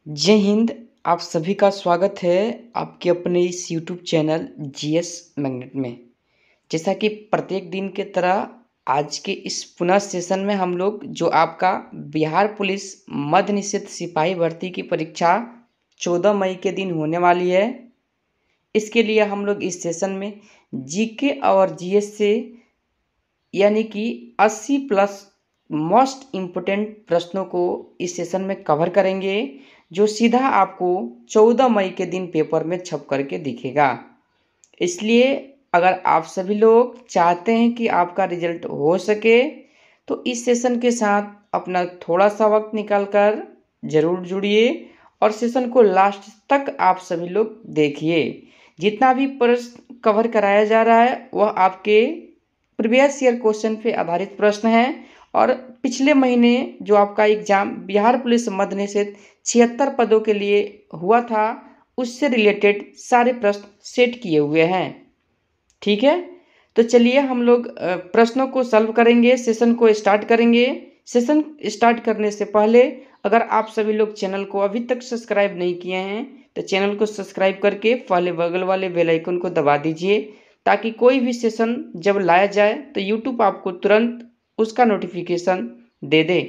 जय हिंद। आप सभी का स्वागत है आपके अपने इस यूट्यूब चैनल जीएस मैग्नेट में। जैसा कि प्रत्येक दिन की तरह आज के इस पुनः सेशन में हम लोग जो आपका बिहार पुलिस मद्य निषेध सिपाही भर्ती की परीक्षा 14 मई के दिन होने वाली है। इसके लिए हम लोग इस सेशन में जीके और जीएस से यानी कि 80 प्लस मोस्ट इम्पोर्टेंट प्रश्नों को इस सेशन में कवर करेंगे, जो सीधा आपको 14 मई के दिन पेपर में छप करके दिखेगा। इसलिए अगर आप सभी लोग चाहते हैं कि आपका रिजल्ट हो सके तो इस सेशन के साथ अपना थोड़ा सा वक्त निकाल कर ज़रूर जुड़िए और सेशन को लास्ट तक आप सभी लोग देखिए। जितना भी प्रश्न कवर कराया जा रहा है वह आपके प्रीवियस ईयर क्वेश्चन पे आधारित प्रश्न है और पिछले महीने जो आपका एग्जाम बिहार पुलिस मद्य निषेध 76 पदों के लिए हुआ था उससे रिलेटेड सारे प्रश्न सेट किए हुए हैं। ठीक है, तो चलिए हम लोग प्रश्नों को सॉल्व करेंगे, सेशन को स्टार्ट करेंगे। सेशन स्टार्ट करने से पहले अगर आप सभी लोग चैनल को अभी तक सब्सक्राइब नहीं किए हैं तो चैनल को सब्सक्राइब करके पहले बगल वाले बेल आइकन को दबा दीजिए, ताकि कोई भी सेशन जब लाया जाए तो यूट्यूब आपको तुरंत उसका नोटिफिकेशन दे दे।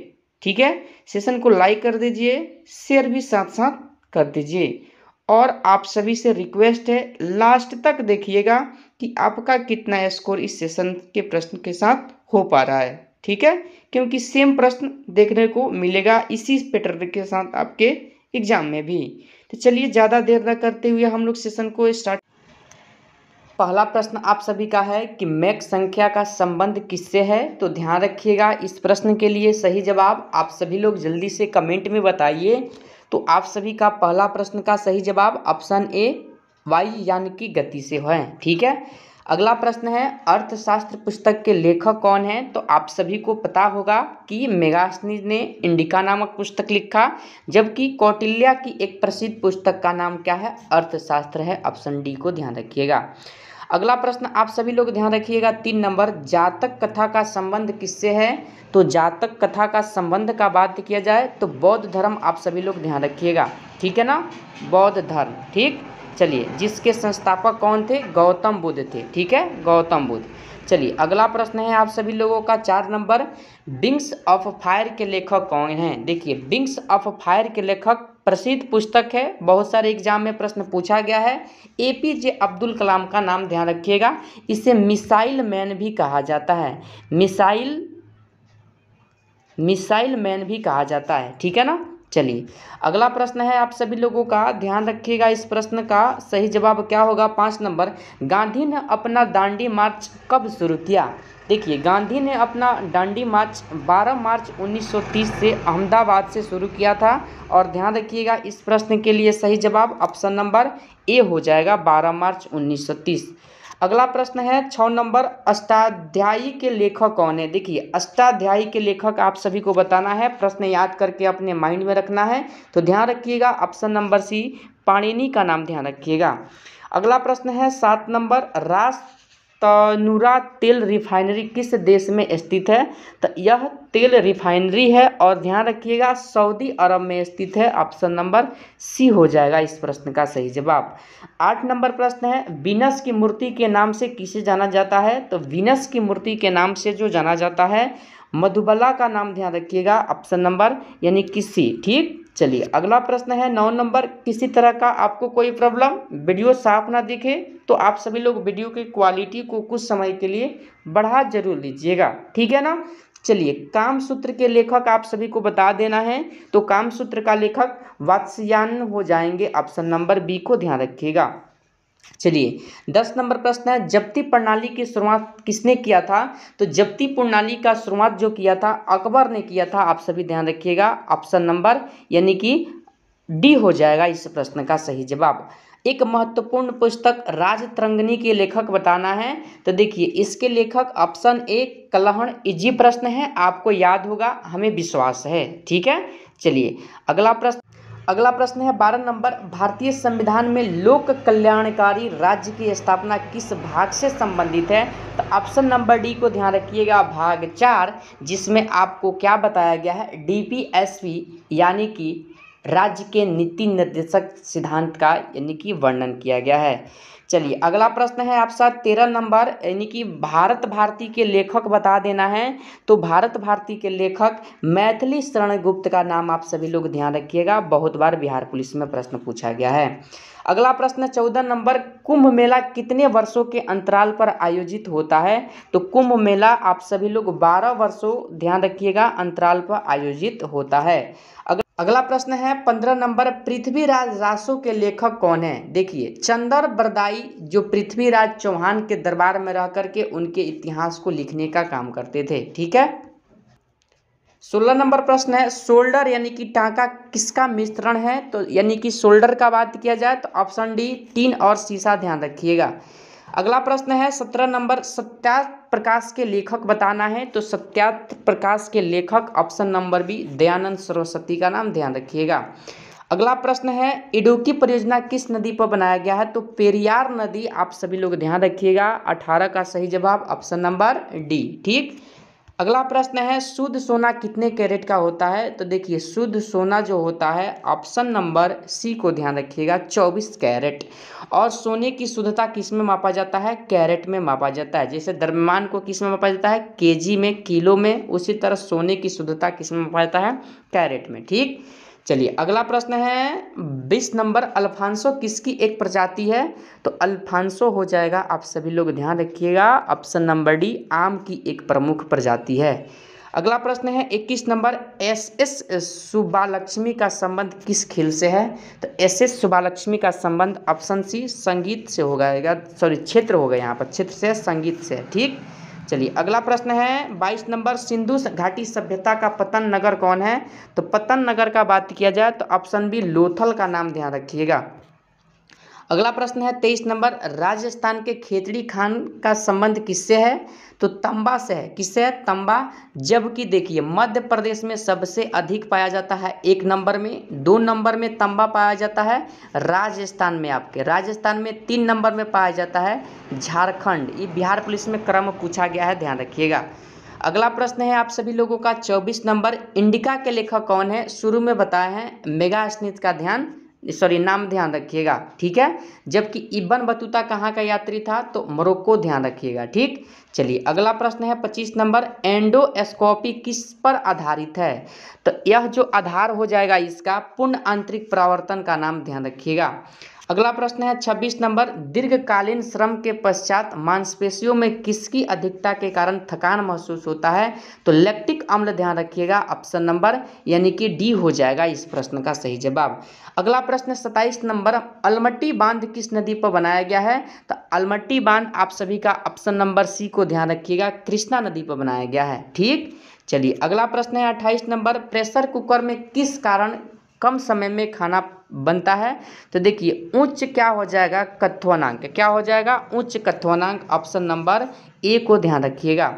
ठीक है, सेशन को लाइक कर दीजिए, शेयर भी साथ साथ कर दीजिए और आप सभी से रिक्वेस्ट है लास्ट तक देखिएगा कि आपका कितना स्कोर इस सेशन के प्रश्न के साथ हो पा रहा है। ठीक है, क्योंकि सेम प्रश्न देखने को मिलेगा इसी पैटर्न के साथ आपके एग्जाम में भी। तो चलिए ज़्यादा देर न करते हुए हम लोग सेशन को स्टार्ट। पहला प्रश्न आप सभी का है कि मैक संख्या का संबंध किससे है। तो ध्यान रखिएगा, इस प्रश्न के लिए सही जवाब आप सभी लोग जल्दी से कमेंट में बताइए। तो आप सभी का पहला प्रश्न का सही जवाब ऑप्शन ए वायु यान की गति से है। ठीक है, अगला प्रश्न है अर्थशास्त्र पुस्तक के लेखक कौन है। तो आप सभी को पता होगा कि मेगास्थनी ने इंडिका नामक पुस्तक लिखा, जबकि कौटिल्या की एक प्रसिद्ध पुस्तक का नाम क्या है, अर्थशास्त्र है। ऑप्शन डी को ध्यान रखिएगा। अगला प्रश्न आप सभी लोग ध्यान रखिएगा, 3 नंबर, जातक कथा का संबंध किससे है। तो जातक कथा का संबंध का बात किया जाए तो बौद्ध धर्म आप सभी लोग ध्यान रखिएगा। ठीक है ना, बौद्ध धर्म। ठीक, चलिए, जिसके संस्थापक कौन थे, गौतम बुद्ध थे। ठीक है, गौतम बुद्ध। चलिए अगला प्रश्न है आप सभी लोगों का 4 नंबर, विंग्स ऑफ फायर के लेखक कौन हैं। देखिए, विंग्स ऑफ फायर के लेखक प्रसिद्ध पुस्तक है, बहुत सारे एग्जाम में प्रश्न पूछा गया है। एपीजे अब्दुल कलाम का नाम ध्यान रखिएगा। इसे मिसाइल मैन भी कहा जाता है, मिसाइल मैन भी कहा जाता है। ठीक है ना। चलिए अगला प्रश्न है आप सभी लोगों का, ध्यान रखिएगा, इस प्रश्न का सही जवाब क्या होगा। 5 नंबर, गांधी ने अपना दांडी मार्च कब शुरू किया। देखिए, गांधी ने अपना दांडी मार्च 12 मार्च 1930 से अहमदाबाद से शुरू किया था। और ध्यान रखिएगा, इस प्रश्न के लिए सही जवाब ऑप्शन नंबर ए हो जाएगा, 12 मार्च 1930। अगला प्रश्न है 6 नंबर, अष्टाध्यायी के लेखक कौन है। देखिए, अष्टाध्यायी के लेखक आप सभी को बताना है, प्रश्न याद करके अपने माइंड में रखना है। तो ध्यान रखिएगा, ऑप्शन नंबर सी, पाणिनि का नाम ध्यान रखिएगा। अगला प्रश्न है 7 नंबर, रास तनुरा तेल रिफाइनरी किस देश में स्थित है। तो यह तेल रिफाइनरी है और ध्यान रखिएगा सऊदी अरब में स्थित है। ऑप्शन नंबर सी हो जाएगा इस प्रश्न का सही जवाब। 8 नंबर प्रश्न है, वीनस की मूर्ति के नाम से किसे जाना जाता है। तो वीनस की मूर्ति के नाम से जो जाना जाता है मधुबाला का नाम ध्यान रखिएगा, ऑप्शन नंबर यानी कि सी। ठीक, चलिए अगला प्रश्न है 9 नंबर, किसी तरह का आपको कोई प्रॉब्लम, वीडियो साफ ना दिखे तो आप सभी लोग वीडियो की क्वालिटी को कुछ समय के लिए बढ़ा जरूर लीजिएगा। ठीक है ना। चलिए, कामसूत्र के लेखक आप सभी को बता देना है। तो कामसूत्र का लेखक वात्स्यायन हो जाएंगे, ऑप्शन नंबर बी को ध्यान रखिएगा। चलिए 10 नंबर प्रश्न है, जब्ती प्रणाली की शुरुआत किसने किया था। तो जब्ती प्रणाली का शुरुआत जो किया था अकबर ने किया था। आप सभी ध्यान रखिएगा, ऑप्शन नंबर यानी कि डी हो जाएगा इस प्रश्न का सही जवाब। एक महत्वपूर्ण पुस्तक राजतरंगिणी के लेखक बताना है। तो देखिए, इसके लेखक ऑप्शन ए कलहण, इजी प्रश्न है, आपको याद होगा, हमें विश्वास है। ठीक है, चलिए अगला प्रश्न है 12 नंबर, भारतीय संविधान में लोक कल्याणकारी राज्य की स्थापना किस भाग से संबंधित है। तो ऑप्शन नंबर डी को ध्यान रखिएगा, भाग 4, जिसमें आपको क्या बताया गया है, डीपीएसपी यानी कि राज्य के नीति निर्देशक सिद्धांत का यानी कि वर्णन किया गया है। चलिए अगला प्रश्न है आपका 13 नंबर, यानी कि भारत भारती के लेखक बता देना है। तो भारत भारती के लेखक मैथिली शरण गुप्त का नाम आप सभी लोग ध्यान रखिएगा, बहुत बार बिहार पुलिस में प्रश्न पूछा गया है। अगला प्रश्न 14 नंबर, कुंभ मेला कितने वर्षों के अंतराल पर आयोजित होता है। तो कुंभ मेला आप सभी लोग 12 वर्षों ध्यान रखिएगा अंतराल पर आयोजित होता है। अगला प्रश्न है 15 नंबर, पृथ्वीराज रासो के लेखक कौन है। देखिए चंदर बरदाई जो पृथ्वीराज चौहान के दरबार में रह करके उनके इतिहास को लिखने का काम करते थे। ठीक है। 16 नंबर प्रश्न है, शोल्डर यानी कि टांका किसका मिश्रण है। तो यानी कि शोल्डर का बात किया जाए तो ऑप्शन डी टीन और सीसा ध्यान रखिएगा। अगला प्रश्न है 17 नंबर, सत्यार्थ प्रकाश के लेखक बताना है। तो सत्यार्थ प्रकाश के लेखक option number B Dayanand Saraswati का नाम ध्यान रखिएगा। अगला प्रश्न है, इडुक्की परियोजना किस नदी पर बनाया गया है। तो पेरियार नदी आप सभी लोग ध्यान रखिएगा। 18 का सही जवाब ऑप्शन नंबर डी। ठीक। अगला प्रश्न है, शुद्ध सोना कितने कैरेट का होता है। तो देखिए शुद्ध सोना जो होता है ऑप्शन नंबर सी को ध्यान रखिएगा 24 कैरेट। और सोने की शुद्धता किस में मापा जाता है, कैरेट में मापा जाता है। जैसे द्रव्यमान को किस में मापा जाता है, केजी में, किलो में, उसी तरह सोने की शुद्धता किस में मापा जाता है, कैरेट में। ठीक। चलिए अगला प्रश्न है 20 नंबर, अल्फांसो किसकी एक प्रजाति है। तो अल्फांसो हो जाएगा आप सभी लोग ध्यान रखिएगा ऑप्शन नंबर डी आम की एक प्रमुख प्रजाति है। अगला प्रश्न है 21 नंबर, एस सुब्बालक्ष्मी का संबंध किस खेल से है। तो एस सुब्बालक्ष्मी का संबंध ऑप्शन सी संगीत से होगा, सॉरी क्षेत्र होगा, यहाँ पर क्षेत्र से संगीत से। ठीक। चलिए अगला प्रश्न है 22 नंबर, सिंधु घाटी सभ्यता का पतन नगर कौन है। तो पतन नगर का बात किया जाए तो ऑप्शन बी लोथल का नाम ध्यान रखिएगा। अगला प्रश्न है 23 नंबर, राजस्थान के खेतड़ी खान का संबंध किससे है। तो तंबा से है। किससे है, तंबा। जबकि देखिए मध्य प्रदेश में सबसे अधिक पाया जाता है 1 नंबर में, 2 नंबर में तंबा पाया जाता है राजस्थान में, आपके राजस्थान में 3 नंबर में पाया जाता है झारखंड। ये बिहार पुलिस में क्रम पूछा गया है, ध्यान रखिएगा। अगला प्रश्न है आप सभी लोगों का 24 नंबर, इंडिका के लेखक कौन है। शुरू में बताए हैं मेगास्मिथ का नाम ध्यान रखिएगा। ठीक है। जबकि इब्न बतूता कहाँ का यात्री था, तो मोरक्को ध्यान रखिएगा। ठीक। चलिए अगला प्रश्न है 25 नंबर, एंडोस्कोपी किस पर आधारित है। तो यह जो आधार हो जाएगा इसका पूर्ण आंतरिक परावर्तन का नाम ध्यान रखिएगा। अगला प्रश्न है 26 नंबर, दीर्घकालीन श्रम के पश्चात मांसपेशियों में किसकी अधिकता के कारण थकान महसूस होता है। तो लैक्टिक अम्ल ध्यान रखिएगा ऑप्शन नंबर यानी कि डी हो जाएगा इस प्रश्न का सही जवाब। अगला प्रश्न 27 नंबर, अलमट्टी बांध किस नदी पर बनाया गया है। तो अलमट्टी बांध आप सभी का ऑप्शन नंबर सी को ध्यान रखिएगा, कृष्णा नदी पर बनाया गया है। ठीक। चलिए अगला प्रश्न है 28 नंबर, प्रेशर कुकर में किस कारण कम समय में खाना बनता है। तो देखिए उच्च क्या हो जाएगा, कथ्वनांक। क्या हो जाएगा, उच्च कथ्वनांक, ऑप्शन नंबर ए को ध्यान रखिएगा।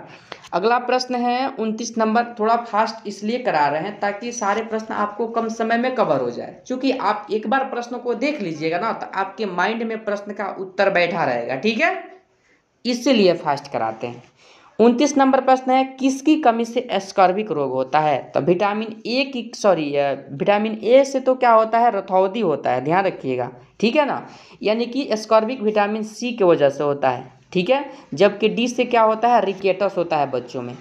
अगला प्रश्न है 29 नंबर, थोड़ा फास्ट इसलिए करा रहे हैं ताकि सारे प्रश्न आपको कम समय में कवर हो जाए। क्योंकि आप एक बार प्रश्नों को देख लीजिएगा ना तो आपके माइंड में प्रश्न का उत्तर बैठा रहेगा। ठीक है, इसीलिए फास्ट कराते हैं। 29 नंबर प्रश्न है, किसकी कमी से एस्कॉर्बिक रोग होता है। तो विटामिन ए से तो क्या होता है, रतौंधी होता है, ध्यान रखिएगा। ठीक है ना, यानी कि एस्कॉर्बिक विटामिन सी की वजह से होता है। ठीक है, जबकि डी से क्या होता है, रिकेटस होता है बच्चों में।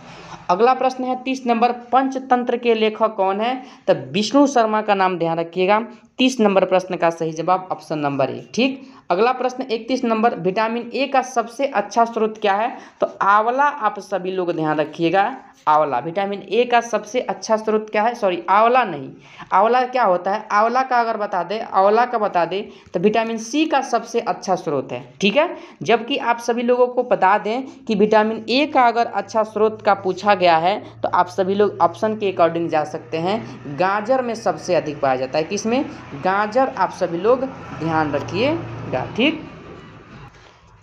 अगला प्रश्न है 30 नंबर, पंचतंत्र के लेखक कौन है। तो विष्णु शर्मा का नाम ध्यान रखिएगा। 30 नंबर प्रश्न का सही जवाब ऑप्शन नंबर ए। ठीक। अगला प्रश्न 31 नंबर, विटामिन ए का सबसे अच्छा स्रोत क्या है। तो आंवला आप सभी लोग ध्यान रखिएगा। आंवला विटामिन ए का सबसे अच्छा स्रोत क्या है, सॉरी आंवला नहीं, आंवला क्या होता है, आंवला का अगर बता दे, आंवला का बता दे तो विटामिन सी का सबसे अच्छा स्रोत है। ठीक है, जबकि आप सभी लोगों को बता दें कि विटामिन ए का अगर अच्छा स्रोत का पूछा गया है तो आप सभी लोग ऑप्शन के अकॉर्डिंग जा सकते हैं। गाजर में सबसे अधिक पाया जाता है, किसमें, गाजर, आप सभी लोग ध्यान रखिएगा। ठीक।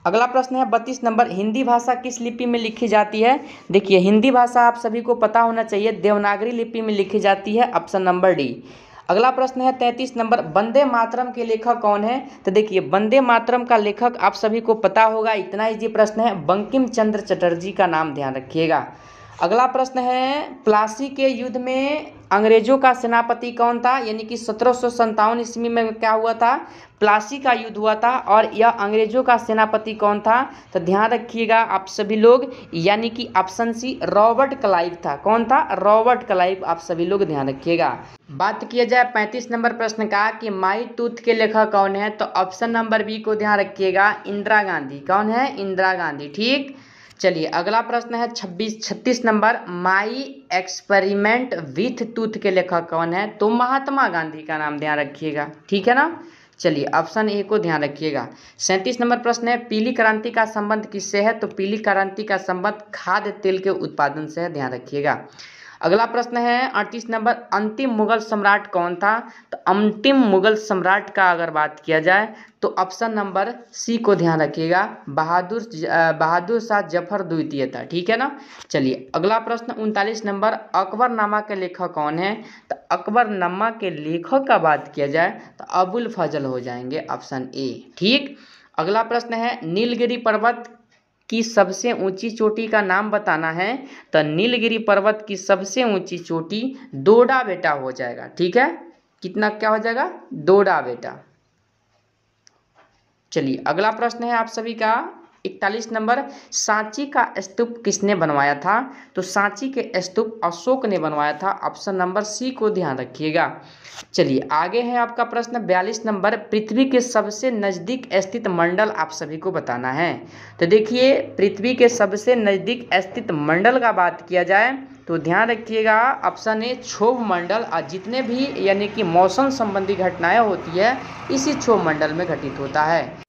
अगला प्रश्न है 32 नंबर, हिंदी भाषा किस लिपि में लिखी जाती है। देखिए हिंदी भाषा आप सभी को पता होना चाहिए, देवनागरी लिपि में लिखी जाती है, ऑप्शन नंबर डी। अगला प्रश्न है 33 नंबर, वंदे मातरम के लेखक कौन है। तो देखिए वंदे मातरम का लेखक आप सभी को पता होगा, इतना इजी प्रश्न है, बंकिम चंद्र चटर्जी का नाम ध्यान रखिएगा। अगला प्रश्न है, प्लासी के युद्ध में अंग्रेजों का सेनापति कौन था? यानी कि 1757 ईस्वी में क्या हुआ था? प्लासी का युद्ध हुआ था और यह अंग्रेजों का सेनापति कौन था? तो ध्यान रखिएगा आप सभी लोग, यानी कि ऑप्शन सी रॉबर्ट क्लाइव था। कौन था? Robert Clive. आप सभी लोग ध्यान रखिएगा। बात किया जाए 35 नंबर प्रश्न का कि माई टूथ के लेखक कौन है? तो ऑप्शन नंबर बी को ध्यान रखिएगा, इंदिरा गांधी। कौन है? इंदिरा गांधी। ठीक, चलिए अगला प्रश्न है 36 number, my experiment with tooth के लेखक कौन है? तो महात्मा गांधी का नाम ध्यान रखिएगा। ठीक है ना। चलिए ऑप्शन ए को ध्यान रखिएगा। 37 नंबर प्रश्न है, पीली क्रांति का संबंध किससे है? तो पीली क्रांति का संबंध खाद्य तेल के उत्पादन से है। ध्यान रखिएगा। अगला प्रश्न है 38 नंबर, अंतिम मुगल सम्राट कौन था? तो अंतिम मुगल सम्राट का अगर बात किया जाए तो ऑप्शन नंबर सी को ध्यान रखिएगा, बहादुर शाह जफर द्वितीय था। ठीक है ना। चलिए अगला प्रश्न 39 नंबर, अकबरनामा के लेखक कौन है? तो अकबरनामा के लेखक का बात किया जाए तो अबुल फजल हो जाएंगे, ऑप्शन ए। ठीक, अगला प्रश्न है, नीलगिरी पर्वत की सबसे ऊंची चोटी का नाम बताना है। तो नीलगिरी पर्वत की सबसे ऊंची चोटी डोडा बेटा हो जाएगा। ठीक है, कितना क्या हो जाएगा? डोडा बेटा। चलिए अगला प्रश्न है आप सभी का 41 नंबर, सांची का स्तूप किसने बनवाया था? तो सांची के स्तूप अशोक ने बनवाया था। ऑप्शन नंबर सी को ध्यान रखिएगा। चलिए आगे है आपका प्रश्न 42 नंबर, पृथ्वी के सबसे नज़दीक स्थित मंडल आप सभी को बताना है। तो देखिए पृथ्वी के सबसे नज़दीक स्थित मंडल का बात किया जाए तो ध्यान रखिएगा, ऑप्शन ए क्षोभ मंडल। और जितने भी यानी कि मौसम संबंधी घटनाएं होती है इसी क्षोभ मंडल में घटित होता है।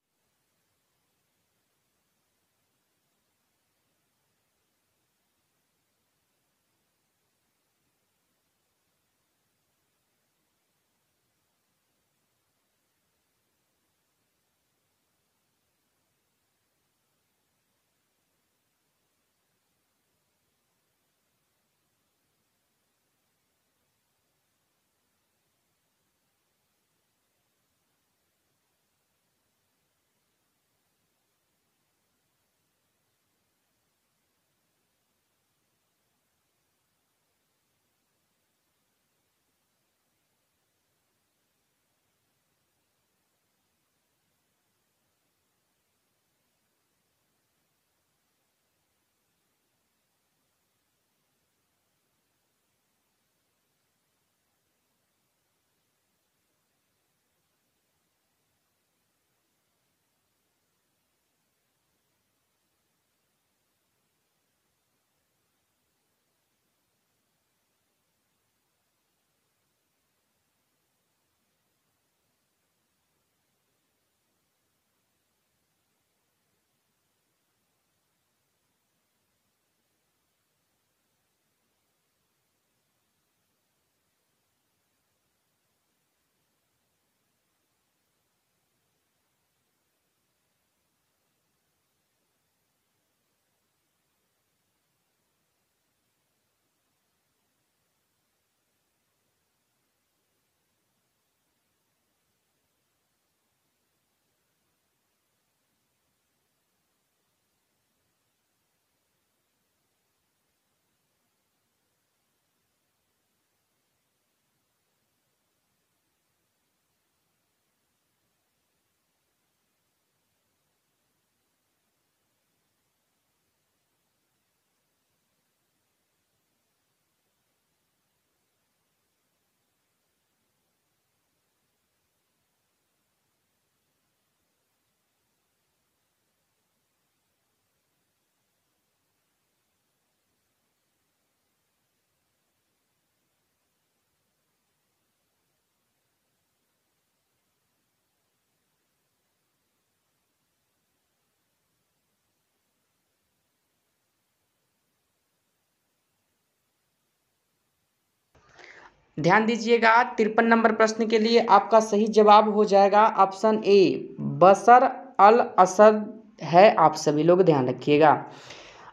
ध्यान दीजिएगा 53 नंबर प्रश्न के लिए आपका सही जवाब हो जाएगा ऑप्शन ए, बशर अल असद है। आप सभी लोग ध्यान रखिएगा।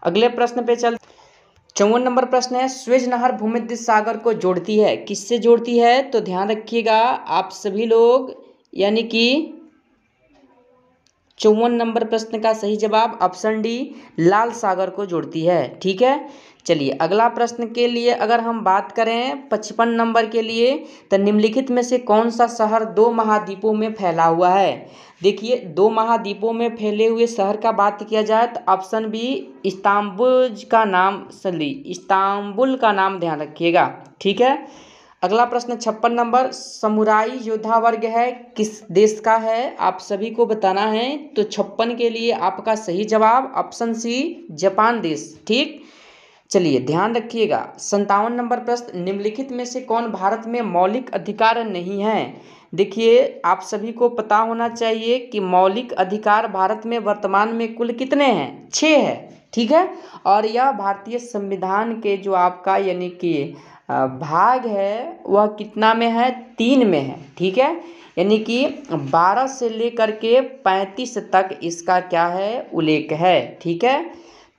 अगले प्रश्न पे चल 54 नंबर प्रश्न है, स्वेज नहर भूमध्य सागर को जोड़ती है, किससे जोड़ती है? तो ध्यान रखिएगा आप सभी लोग, यानी कि 54 नंबर प्रश्न का सही जवाब ऑप्शन डी लाल सागर को जोड़ती है। ठीक है, चलिए अगला प्रश्न के लिए अगर हम बात करें 55 नंबर के लिए, तो निम्नलिखित में से कौन सा शहर 2 महाद्वीपों में फैला हुआ है। देखिए 2 महाद्वीपों में फैले हुए शहर का बात किया जाए तो ऑप्शन बी इस्तांबुल का नाम ध्यान रखिएगा। ठीक है, अगला प्रश्न 56 नंबर, समुराई योद्धा वर्ग है किस देश का है, आप सभी को बताना है। तो 56 के लिए आपका सही जवाब ऑप्शन सी जापान देश। ठीक, चलिए ध्यान रखिएगा। 57 नंबर प्रश्न, निम्नलिखित में से कौन भारत में मौलिक अधिकार नहीं है। देखिए आप सभी को पता होना चाहिए कि मौलिक अधिकार भारत में वर्तमान में कुल कितने हैं, 6 है। ठीक है, और यह भारतीय संविधान के जो आपका यानी कि भाग है वह कितना में है, 3 में है। ठीक है, यानी कि 12 से लेकर के 35 तक इसका क्या है, उल्लेख है। ठीक है,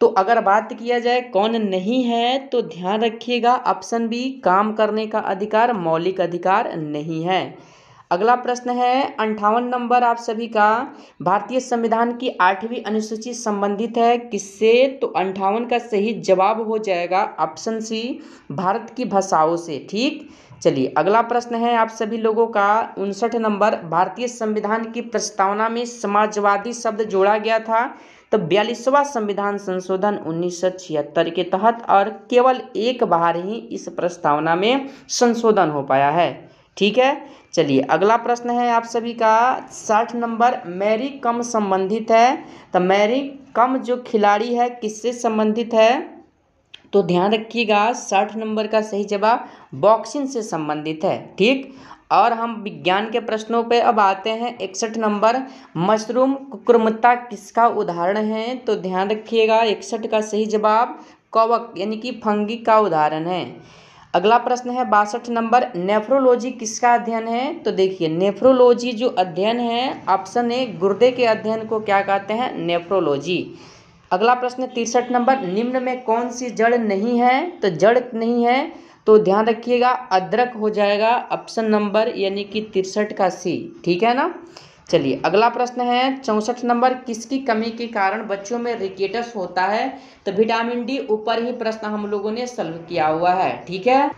तो अगर बात किया जाए कौन नहीं है, तो ध्यान रखिएगा ऑप्शन बी काम करने का अधिकार मौलिक अधिकार नहीं है। अगला प्रश्न है 58 नंबर आप सभी का, भारतीय संविधान की 8वीं अनुसूची संबंधित है किससे। तो 58 का सही जवाब हो जाएगा ऑप्शन सी भारत की भाषाओं से। ठीक, चलिए अगला प्रश्न है आप सभी लोगों का 59 नंबर, भारतीय संविधान की प्रस्तावना में समाजवादी शब्द जोड़ा गया था तो 42वां संविधान संशोधन 1976 के तहत, और केवल एक बार ही इस प्रस्तावना में संशोधन हो पाया है। ठीक है, चलिए अगला प्रश्न है आप सभी का 60 नंबर, मैरी कम संबंधित है। तो मैरी कम जो खिलाड़ी है किससे संबंधित है, तो ध्यान रखिएगा 60 नंबर का सही जवाब बॉक्सिंग से संबंधित है। ठीक, और हम विज्ञान के प्रश्नों पे अब आते हैं। 61 नंबर, मशरूम कुकुरमुत्ता किसका उदाहरण है। तो ध्यान रखिएगा 61 का सही जवाब कवक यानी कि फंगी का उदाहरण है। अगला प्रश्न है 62 नंबर, नेफ्रोलॉजी किसका अध्ययन है। तो देखिए नेफ्रोलॉजी जो अध्ययन है, ऑप्शन ए गुर्दे के अध्ययन को क्या कहते हैं, नेफ्रोलॉजी। अगला प्रश्न 63 नंबर, निम्न में कौन सी जड़ नहीं है। तो जड़ नहीं है तो ध्यान रखिएगा अदरक हो जाएगा ऑप्शन नंबर यानी कि 63 का सी। ठीक है ना, चलिए अगला प्रश्न है 64 नंबर, किसकी कमी के कारण बच्चों में रिकेटस होता है। तो विटामिन डी ऊपर ही प्रश्न हम लोगों ने सॉल्व किया हुआ है। ठीक है,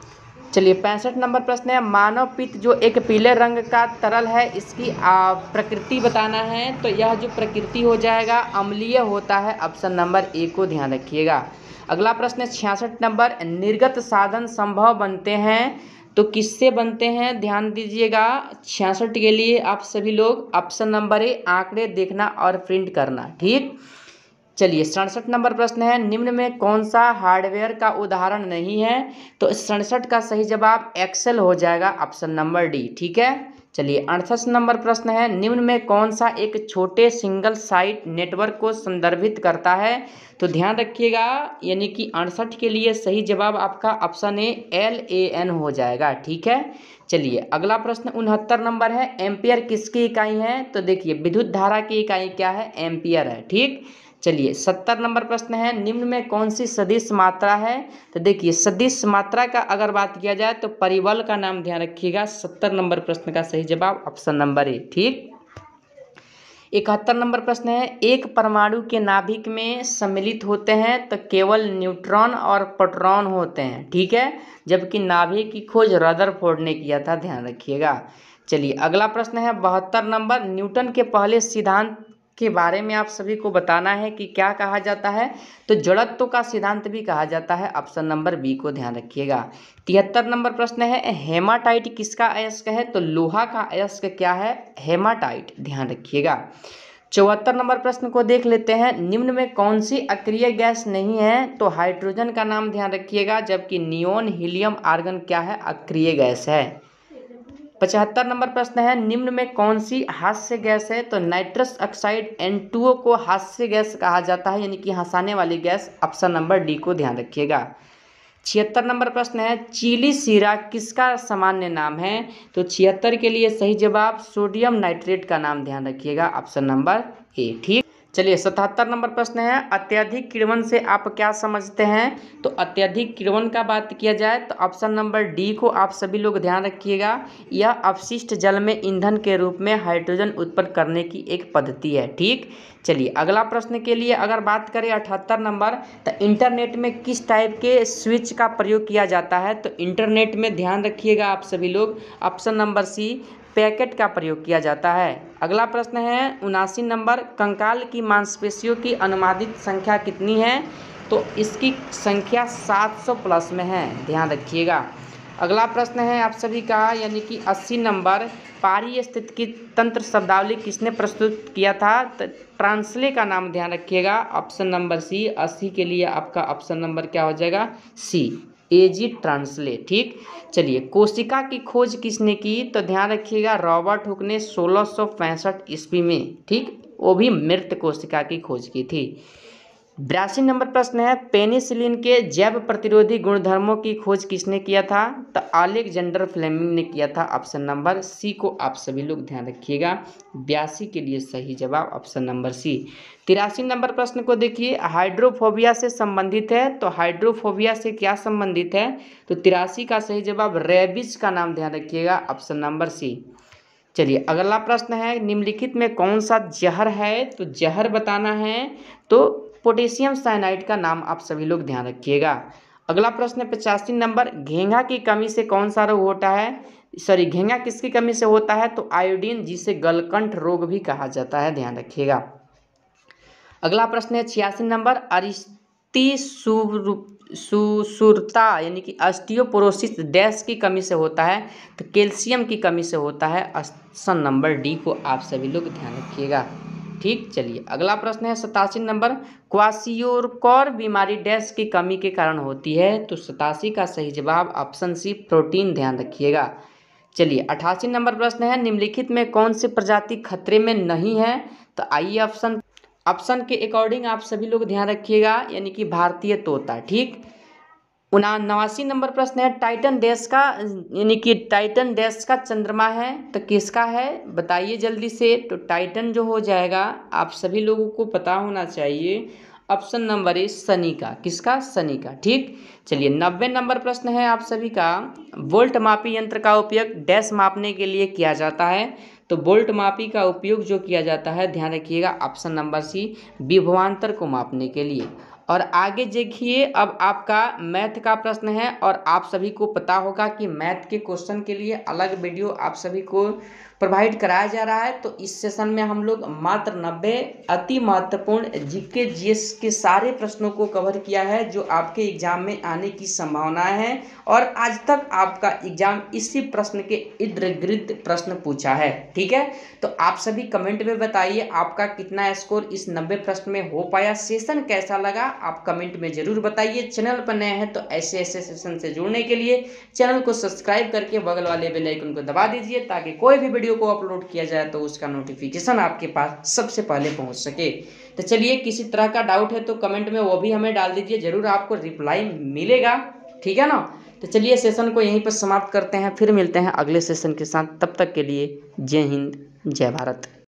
चलिए 65 नंबर प्रश्न है, मानव पित्त जो एक पीले रंग का तरल है इसकी प्रकृति बताना है। तो यह जो प्रकृति हो जाएगा अम्लीय होता है, ऑप्शन नंबर ए को ध्यान रखिएगा। अगला प्रश्न है 66 नंबर, निर्गत साधन संभव बनते हैं तो किससे बनते हैं, ध्यान दीजिएगा 66 के लिए आप सभी लोग ऑप्शन नंबर ए आंकड़े देखना और प्रिंट करना। ठीक, चलिए 67 नंबर प्रश्न है, निम्न में कौन सा हार्डवेयर का उदाहरण नहीं है। तो 67 का सही जवाब एक्सेल हो जाएगा ऑप्शन नंबर डी। ठीक है, चलिए 68 नंबर प्रश्न है, निम्न में कौन सा एक छोटे सिंगल साइट नेटवर्क को संदर्भित करता है। तो ध्यान रखिएगा यानी कि 68 के लिए सही जवाब आपका ऑप्शन ए LAN हो जाएगा। ठीक है, चलिए अगला प्रश्न 69 नंबर है, एम्पियर किसकी इकाई है। तो देखिए विद्युत धारा की इकाई क्या है, एम्पियर है। ठीक, चलिए 70 नंबर प्रश्न है, निम्न में कौन सी सदिश मात्रा है। तो देखिए सदिश मात्रा का अगर बात किया जाए तो परिबल का नाम ध्यान रखिएगा। 70 नंबर प्रश्न का सही जवाब ऑप्शन नंबर ए। ठीक, 71 नंबर प्रश्न है, एक परमाणु के नाभिक में सम्मिलित होते हैं तो केवल न्यूट्रॉन और प्रोटॉन होते हैं। ठीक है, जबकि नाभिक की खोज रदरफोर्ड ने किया था, ध्यान रखिएगा। चलिए अगला प्रश्न है 72 नंबर, न्यूटन के पहले सिद्धांत के बारे में आप सभी को बताना है कि क्या कहा जाता है। तो जड़त्व का सिद्धांत भी कहा जाता है, ऑप्शन नंबर बी को ध्यान रखिएगा। 73 नंबर प्रश्न है, हेमाटाइट किसका अयस्क है। तो लोहा का अयस्क क्या है, हेमाटाइट, ध्यान रखिएगा। 74 नंबर प्रश्न को देख लेते हैं, निम्न में कौन सी अक्रिय गैस नहीं है। तो हाइड्रोजन का नाम ध्यान रखिएगा, जबकि नियोन हीलियम आर्गन क्या है, अक्रिय गैस है। 75 नंबर प्रश्न है, निम्न में कौन सी हास्य गैस है। तो नाइट्रस ऑक्साइड N2O को हास्य गैस कहा जाता है यानी कि हंसाने वाली गैस, ऑप्शन नंबर डी को ध्यान रखिएगा। 76 नंबर प्रश्न है, चीली सीरा किसका सामान्य नाम है। तो 76 के लिए सही जवाब सोडियम नाइट्रेट का नाम ध्यान रखिएगा, ऑप्शन नंबर ए। ठीक, चलिए 77 नंबर प्रश्न है, अत्यधिक किण्वन से आप क्या समझते हैं। तो अत्यधिक किण्वन का बात किया जाए तो ऑप्शन नंबर डी को आप सभी लोग ध्यान रखिएगा। यह अपशिष्ट जल में ईंधन के रूप में हाइड्रोजन उत्पन्न करने की एक पद्धति है। ठीक, चलिए अगला प्रश्न के लिए अगर बात करें 78 नंबर, तो इंटरनेट में किस टाइप के स्विच का प्रयोग किया जाता है। तो इंटरनेट में ध्यान रखिएगा आप सभी लोग, ऑप्शन नंबर सी पैकेट का प्रयोग किया जाता है। अगला प्रश्न है 79 नंबर, कंकाल की मांसपेशियों की अनुमानित संख्या कितनी है। तो इसकी संख्या 700 प्लस में है, ध्यान रखिएगा। अगला प्रश्न है आप सभी का यानी कि 80 नंबर, पारिस्थितिकी तंत्र शब्दावली किसने प्रस्तुत किया था। तो ट्रांसले का नाम ध्यान रखिएगा, ऑप्शन नंबर सी। 80 के लिए आपका ऑप्शन नंबर क्या हो जाएगा, सी, एजी ट्रांसले। ठीक, चलिए कोशिका की खोज किसने की। तो ध्यान रखिएगा रॉबर्ट हुक ने 1665 ईस्वी में, ठीक, वो भी मृत कोशिका की खोज की थी। 82 नंबर प्रश्न है, पेनिसिलिन के जैव प्रतिरोधी गुणधर्मों की खोज किसने किया था। तो अलेक्जेंडर फ्लेमिंग ने किया था, ऑप्शन नंबर सी को आप सभी लोग ध्यान रखिएगा। 82 के लिए सही जवाब ऑप्शन नंबर सी। 83 नंबर प्रश्न को देखिए, हाइड्रोफोबिया से संबंधित है। तो हाइड्रोफोबिया से क्या संबंधित है। तो 83 का सही जवाब रेबीज का नाम ध्यान रखिएगा, ऑप्शन नंबर सी। चलिए अगला प्रश्न है, निम्नलिखित में कौन सा जहर है। तो जहर बताना है तो पोटेशियम साइनाइड का नाम आप सभी लोग ध्यान रखिएगा। अगला प्रश्न है 85 नंबर, घेंघा की कमी से कौन सा रोग होता है। घेंघा किसकी कमी से होता है। तो आयोडीन, जिसे गलकंठ रोग भी कहा जाता है, ध्यान रखिएगा। अगला प्रश्न है 86 नंबर, सुसूरता यानी कि ऑस्टियोपोरोसिस डैश की कमी से होता है। तो कैल्शियम की कमी से होता है, ऑप्शन नंबर डी को आप सभी लोग ध्यान रखिएगा। ठीक, चलिए अगला प्रश्न है 87 नंबर, क्वाशियोरकॉर बीमारी डैश की कमी के कारण होती है। तो 87 का सही जवाब ऑप्शन सी, प्रोटीन, ध्यान रखिएगा। चलिए 88 नंबर प्रश्न है, निम्नलिखित में कौन सी प्रजाति खतरे में नहीं है। तो आइए ऑप्शन के अकॉर्डिंग आप सभी लोग ध्यान रखिएगा, यानी कि भारतीय तोता। ठीक, 89 नंबर प्रश्न है, टाइटन डैश का यानी कि टाइटन डैश का चंद्रमा है। तो किसका है बताइए जल्दी से। तो टाइटन जो हो जाएगा आप सभी लोगों को पता होना चाहिए, ऑप्शन नंबर ए, शनि का। किसका, शनि का। ठीक, चलिए 90 नंबर प्रश्न है आप सभी का, वोल्ट मापी यंत्र का उपयोग डैश मापने के लिए किया जाता है। तो वोल्ट मापी का उपयोग जो किया जाता है, ध्यान रखिएगा, ऑप्शन नंबर सी, विभवांतर को मापने के लिए। और आगे देखिए अब आपका मैथ का प्रश्न है, और आप सभी को पता होगा कि मैथ के क्वेश्चन के लिए अलग वीडियो आप सभी को प्रोवाइड कराया जा रहा है। तो इस सेशन में हम लोग मात्र 90 अति महत्वपूर्ण जीके जीएस के सारे प्रश्नों को कवर किया है जो आपके एग्जाम में आने की संभावनाएं हैं, और आज तक आपका एग्जाम इसी प्रश्न के इर्द गिर्द प्रश्न पूछा है। ठीक है, तो आप सभी कमेंट में बताइए आपका कितना स्कोर इस 90 प्रश्न में हो पाया। सेशन कैसा लगा आप कमेंट में जरूर बताइए। चैनल पर नए हैं तो ऐसे सेशन से जुड़ने के लिए चैनल को सब्सक्राइब करके बगल वाले बेल आइकन को दबा दीजिए, ताकि कोई भी वीडियो को अपलोड किया जाए तो उसका नोटिफिकेशन आपके पास सबसे पहले पहुंच सके। तो चलिए किसी तरह का डाउट है तो कमेंट में वो भी हमें डाल दीजिए, जरूर आपको रिप्लाई मिलेगा। ठीक है ना। तो चलिए सेशन को यहीं पर समाप्त करते हैं, फिर मिलते हैं अगले सेशन के साथ। तब तक के लिए जय हिंद, जय भारत।